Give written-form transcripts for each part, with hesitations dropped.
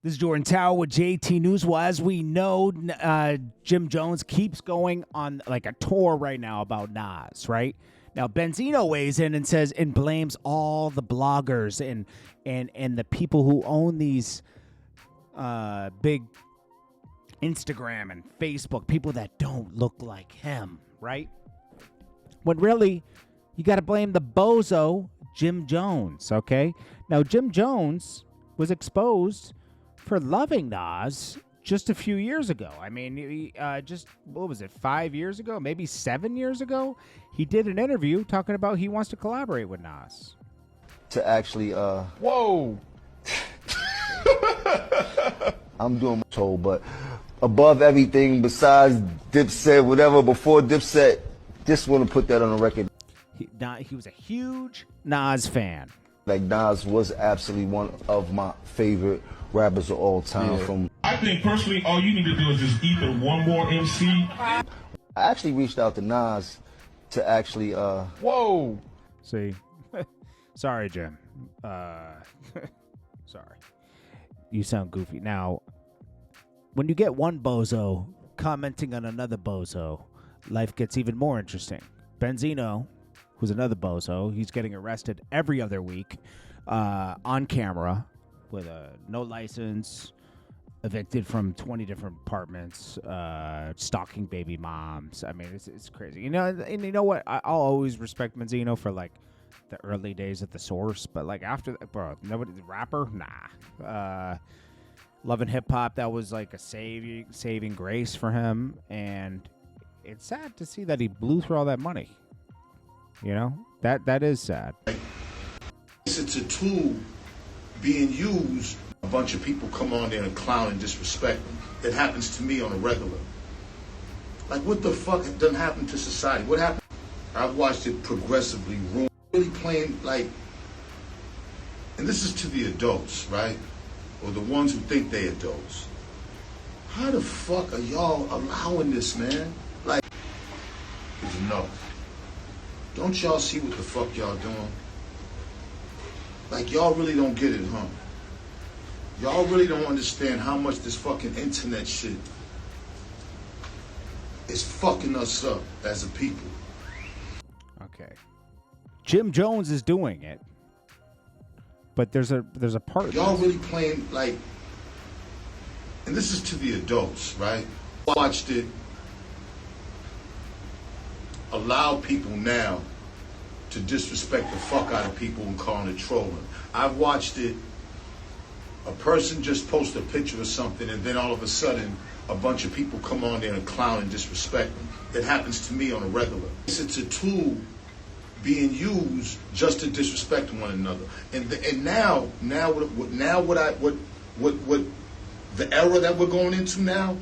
This is Jordan Tower with JT News. Well, as we know, Jim Jones keeps going on like a tour right now about Nas, right? Now, Benzino weighs in and says and blames all the bloggers and the people who own these big Instagram and Facebook, people that don't look like him, right? When really, you got to blame the bozo Jim Jones, okay? Now, Jim Jones was exposed for loving Nas just a few years ago. I mean, what was it, 5 years ago, maybe 7 years ago? He did an interview talking about he wants to collaborate with Nas. To actually, Whoa! I'm doing my told, but above everything besides Dipset, whatever, before Dipset, just want to put that on the record. He was a huge Nas fan. Like, Nas was absolutely one of my favorite rappers of all time. Yeah. I think personally, all you need to do is just either one more MC. I actually reached out to Nas to actually, Whoa! See? Sorry, Jim. Sorry. You sound goofy. Now, when you get one bozo commenting on another bozo, life gets even more interesting. Benzino, who's another bozo, he's getting arrested every other week on camera with a no license, evicted from 20 different apartments, stalking baby moms. I mean, it's crazy. You know, and you know what? I'll always respect Benzino for, like, the early days at the Source, but, like, after that, bro, nobody, rapper? Nah. Love and Hip Hop, that was, like, a saving grace for him, and it's sad to see that he blew through all that money. You know? That is sad. It's a tool being used. A bunch of people come on there and clown and disrespect them. It happens to me on a regular. Like, what the fuck done happened to society? What happened? I've watched it progressively ruin. Really playing, like, and this is to the adults, right? Or the ones who think they adults. How the fuck are y'all allowing this, man? Like, it's enough. Don't y'all see what the fuck y'all doing? Like, y'all really don't get it, huh? Y'all really don't understand how much this fucking internet shit is fucking us up as a people. Okay. Jim Jones is doing it. But there's a part of Y'all this. really playing, like, and this is to the adults, right? Watched it. Allow people now to disrespect the fuck out of people and calling it trolling. I've watched it. A person just post a picture of something and then all of a sudden a bunch of people come on there and clown and disrespect them. It happens to me on a regular. It's a tool being used just to disrespect one another. And now what the era that we're going into now,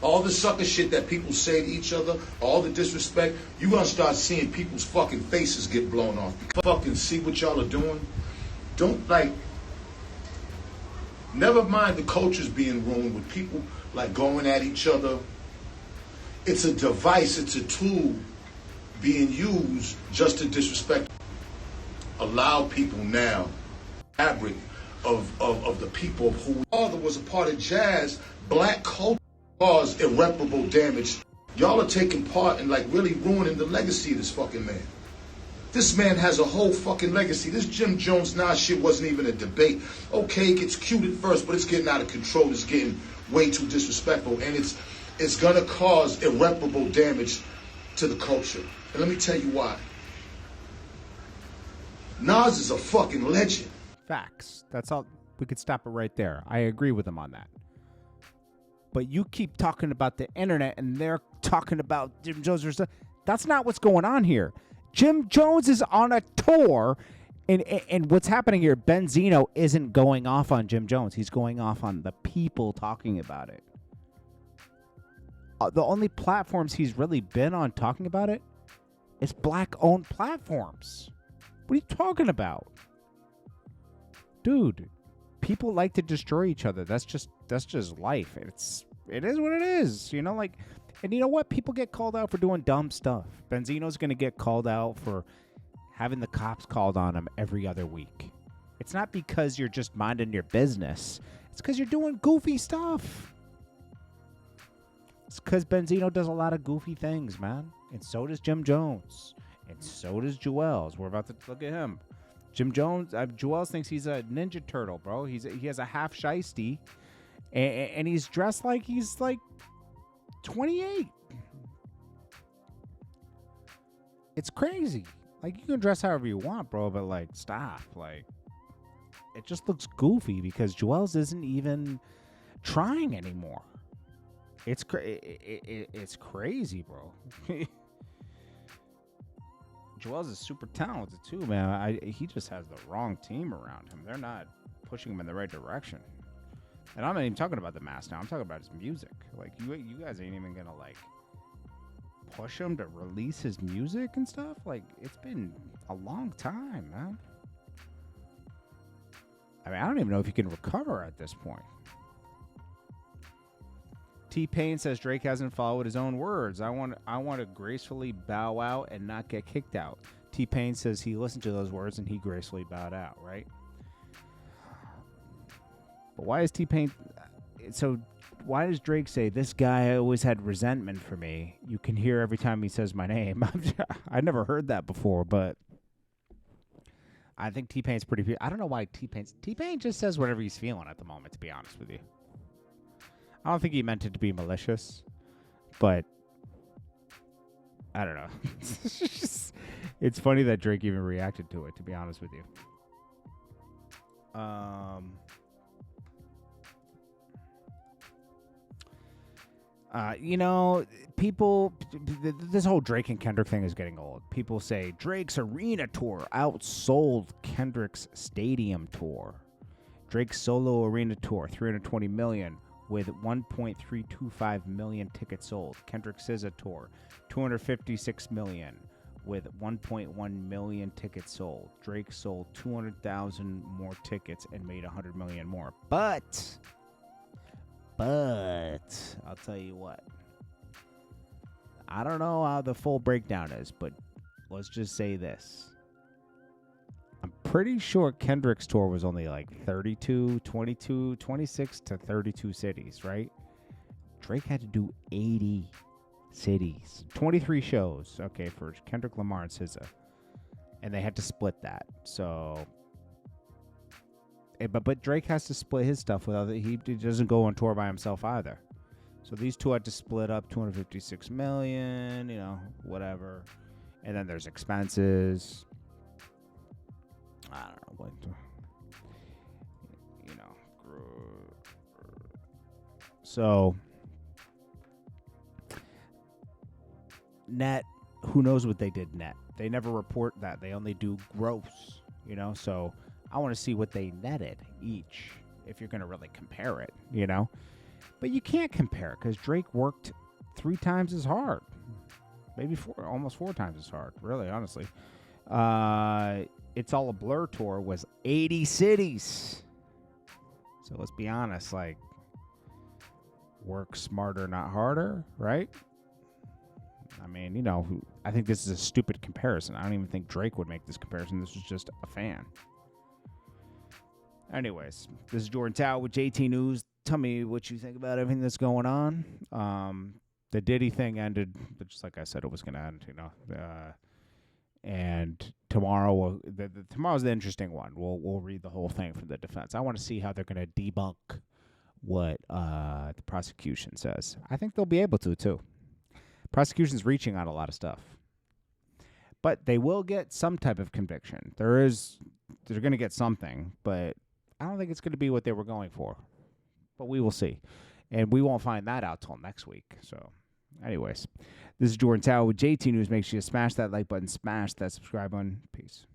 all the sucker shit that people say to each other, all the disrespect, you're gonna start seeing people's fucking faces get blown off. You fucking see what y'all are doing? Don't, like, never mind the cultures being ruined with people, like, going at each other. It's a device, it's a tool being used just to disrespect. Allow people now, fabric of the people who father was a part of jazz, black culture caused irreparable damage. Y'all are taking part in, like, really ruining the legacy of this fucking man. This man has a whole fucking legacy. This Jim Jones Nas shit wasn't even a debate. Okay, it gets cute at first, but it's getting out of control. It's getting way too disrespectful, and it's gonna cause irreparable damage to the culture. And let me tell you why. Nas is a fucking legend. Facts. That's all. We could stop it right there. I agree with him on that. But you keep talking about the internet and they're talking about Jim Jones or stuff. That's not what's going on here. Jim Jones is on a tour, and what's happening here, Benzino isn't going off on Jim Jones. He's going off on the people talking about it. The only platforms he's really been on talking about it is black-owned platforms. What are you talking about? Dude, people like to destroy each other. That's just life. It is what it is. You know, like, and you know what? People get called out for doing dumb stuff. Benzino's going to get called out for having the cops called on him every other week. It's not because you're just minding your business It's because you're doing goofy stuff. It's because Benzino does a lot of goofy things, man. And so does Jim Jones. And so does Juelz. We're about to look at him. Jim Jones, Juelz thinks he's a Ninja Turtle, bro. He has a half shiesty. And he's dressed like he's like 28. It's crazy. Like, you can dress however you want, bro, but, like, stop. Like, it just looks goofy because Juelz isn't even trying anymore. It's crazy, bro. Juelz is super talented, too, man. He just has the wrong team around him. They're not pushing him in the right direction. And I'm not even talking about the mask now. I'm talking about his music. Like, you guys ain't even going to, like, push him to release his music and stuff. Like, it's been a long time, man. I mean, I don't even know if he can recover at this point. T-Pain says Drake hasn't followed his own words. I want to gracefully bow out and not get kicked out. T-Pain says he listened to those words and he gracefully bowed out, right? But why is T-Pain... So why does Drake say, this guy always had resentment for me? You can hear every time he says my name. I never heard that before, but I think T-Pain's pretty... I don't know why T-Pain just says whatever he's feeling at the moment, to be honest with you. I don't think he meant it to be malicious, but I don't know. It's funny that Drake even reacted to it, to be honest with you. You know, people, this whole Drake and Kendrick thing is getting old. People say Drake's arena tour outsold Kendrick's stadium tour. Drake's solo arena tour, 320 million, with 1.325 million tickets sold. Kendrick's SZA tour, 256 million, with 1.1 million tickets sold. Drake sold 200,000 more tickets and made 100 million more. But I'll tell you what. I don't know how the full breakdown is, but let's just say this. I'm pretty sure Kendrick's tour was only like 32, 22, 26 to 32 cities, right? Drake had to do 80 cities. 23 shows, okay, for Kendrick Lamar and SZA. And they had to split that. So... But Drake has to split his stuff with other. He doesn't go on tour by himself either. So these two had to split up 256 million, you know, whatever. And then there's expenses. I don't know what, you know. So net, who knows what they did net? They never report that. They only do gross, you know. So I want to see what they netted each, if you're going to really compare it, you know. But you can't compare because Drake worked 3 times as hard. Maybe almost 4 times as hard, really, honestly. It's All a Blur tour was 80 cities. So let's be honest, like, work smarter, not harder, right? I mean, you know, I think this is a stupid comparison. I don't even think Drake would make this comparison. This was just a fan. Anyways, this is Jordan Tower with JT News. Tell me what you think about everything that's going on. The Diddy thing ended, but just like I said, it was going to end, you know. And tomorrow, tomorrow's the interesting one. We'll read the whole thing from the defense. I want to see how they're going to debunk what the prosecution says. I think they'll be able to, too. Prosecution's reaching on a lot of stuff. But they will get some type of conviction. They're going to get something, but I don't think it's going to be what they were going for. But we will see. And we won't find that out till next week. So, anyways, this is Jordan Tower with JT News. Make sure you smash that like button, smash that subscribe button. Peace.